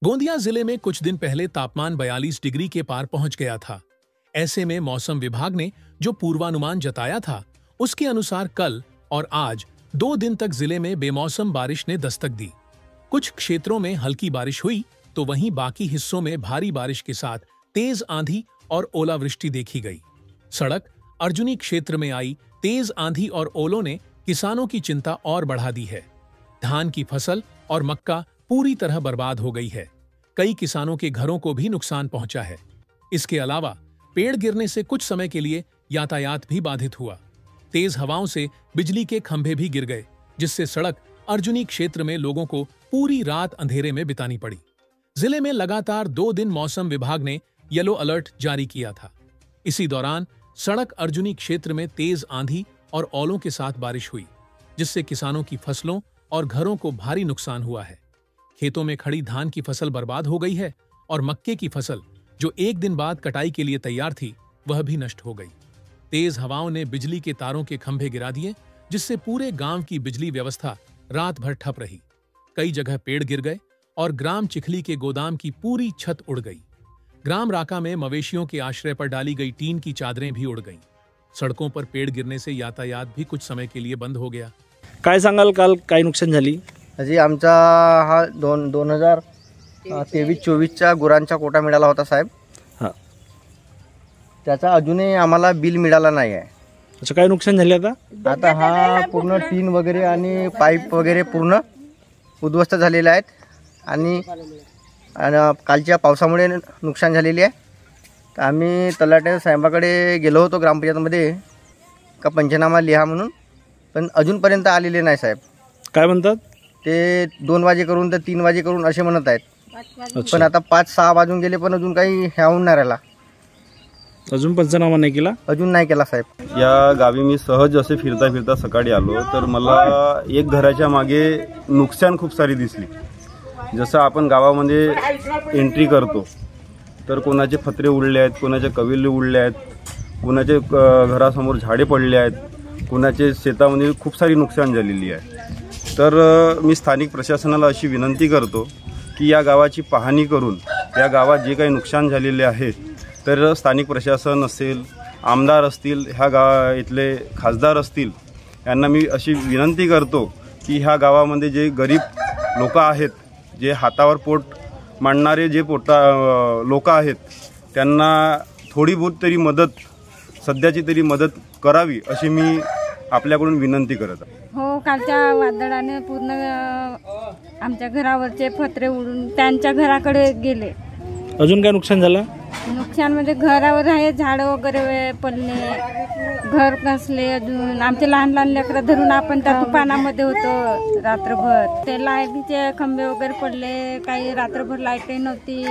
गोंदिया जिले में कुछ दिन पहले तापमान 42 डिग्री के पार पहुंच गया था। ऐसे में मौसम विभाग ने जो पूर्वानुमान जताया था, उसके अनुसार कल और आज 2 दिन तक जिले में बेमौसम बारिश ने दस्तक दी। कुछ क्षेत्रों में हल्की बारिश हुई तो वहीं बाकी हिस्सों में भारी बारिश के साथ तेज आंधी और ओलावृष्टि देखी गई। सड़क अर्जुनी क्षेत्र में आई तेज आंधी और ओलों ने किसानों की चिंता और बढ़ा दी है। धान की फसल और मक्का पूरी तरह बर्बाद हो गई है। कई किसानों के घरों को भी नुकसान पहुंचा है। इसके अलावा पेड़ गिरने से कुछ समय के लिए यातायात भी बाधित हुआ। तेज हवाओं से बिजली के खंभे भी गिर गए, जिससे सड़क अर्जुनी क्षेत्र में लोगों को पूरी रात अंधेरे में बितानी पड़ी। जिले में लगातार 2 दिन मौसम विभाग ने येलो अलर्ट जारी किया था। इसी दौरान सड़क अर्जुनी क्षेत्र में तेज आंधी और ओलों के साथ बारिश हुई, जिससे किसानों की फसलों और घरों को भारी नुकसान हुआ है। खेतों में खड़ी धान की फसल बर्बाद हो गई है और मक्के की फसल, जो 1 दिन बाद कटाई के लिए तैयार थी, वह भी नष्ट हो गई। तेज हवाओं ने बिजली के तारों के खंभे गिरा दिए, जिससे पूरे गांव की बिजली व्यवस्था रात भर ठप रही। कई जगह पेड़ गिर गए और ग्राम चिखली के गोदाम की पूरी छत उड़ गई। ग्राम राका में मवेशियों के आश्रय पर डाली गई टीन की चादरें भी उड़ गईं। सड़कों पर पेड़ गिरने से यातायात भी कुछ समय के लिए बंद हो गया। काय सांगाल, काल काय नुकसान झाली? जी आमचा हा 2023-24चा गुरांचा कोटा मिळाला होता साहेब। हां, त्याचा अजूनही आम्हाला बिल मिळाला नाही आहे। असं काय नुकसान झाले आता हा पूर्ण टीन वगैरे आणि पाईप वगैरे पूर्ण उद्ध्वस्त झालेले आहेत आणि कालच्या पावसामुळे नुकसान झालेली आहे। तर आम्ही तलाठी साहेबाकडे गेलो होतो ग्रामपंचायतमध्ये का पंचनामा लिहा म्हणून, पण अजूनपर्यंत आलेले नाही साहेब। काय म्हणतात ते 2 वाजे करून तर 3 वाजे करून असे म्हणत आहेत, पण आता 5-6 वाजून गेले पण अजून काही ह्याहून नाही राहिला। अजून पंचनामा नाही केला? अजून नाही केला साहेब। या गावी मी सहज असे फिरता फिरता सकाळी आलो तर मला एक घराच्या मागे नुकसान खूप सारी दिसली। जसं आपण गावामध्ये एंट्री करतो तर कोणाचे फत्रे उडले आहेत, कोणाचे कविले उडले आहेत, कोणाचे घरासमोर झाडे पडले आहेत, कोणाचे शेतामध्ये खूप सारी नुकसान झालेली आहे। तर मी स्थानिक प्रशासनाला अशी विनंती करतो की या गावाची पाहणी करून या गावात जे काही नुकसान झालेले आहे तर स्थानिक प्रशासन असेल, आमदार असतील, ह्या इथले खासदार असतील, यांना मी अशी विनंती करतो की ह्या गावामध्ये जे गरीब लोक आहेत, जे हातावर पोट मांडणारे जे लोक आहेत, त्यांना थोडी बहुत तरी मदत, सध्याची तरी मदत करावी अशी मी आपल्याकडून विनंती करत आहे। हो, कालच्या वादळाने पूर्ण आमच्या घरावरचे फत्रे उडून त्यांच्या घराकडे गेले। अजून काय नुकसान झालं? नुकसान म्हणजे घरावर आहे झाडं वगैरे पडले, घर कसले, अजून आमचे लहान लहान लेकरं धरून आपण त्या तुफानामध्ये होतो रात्रभर। ते लाईटीचे खंबे वगैरे पडले, काही रात्रभर लाईटही नव्हती।